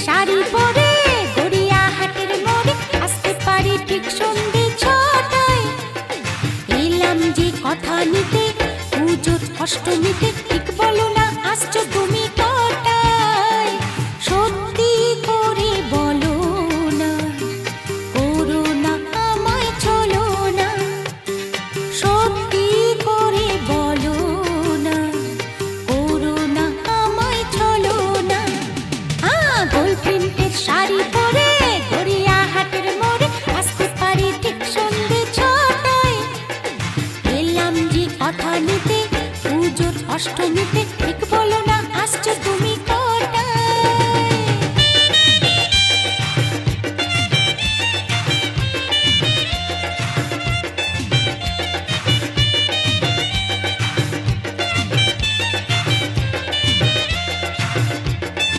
শাড়ি পরে গড়িয়াহাটের মোড়ে আসতে পারি ঠিক সন্ধে 6টায়। এলাম যে কথা নিতে পুজোর অষ্টমীতে, ঠিক বলো না আসছো তুমি কটায়? সত্যি করে বলো না, করো না আমায় ছলো না। সত্যি করে বলো না, করো না আমায় ছলো না। গোল প্রিন্টের শাড়ি পরে গড়িয়াহাটের মোড়ে আসতে পারি ঠিক সন্ধে 6টায়। এলাম যে কথা নিতে পুজোর অষ্টমীতে,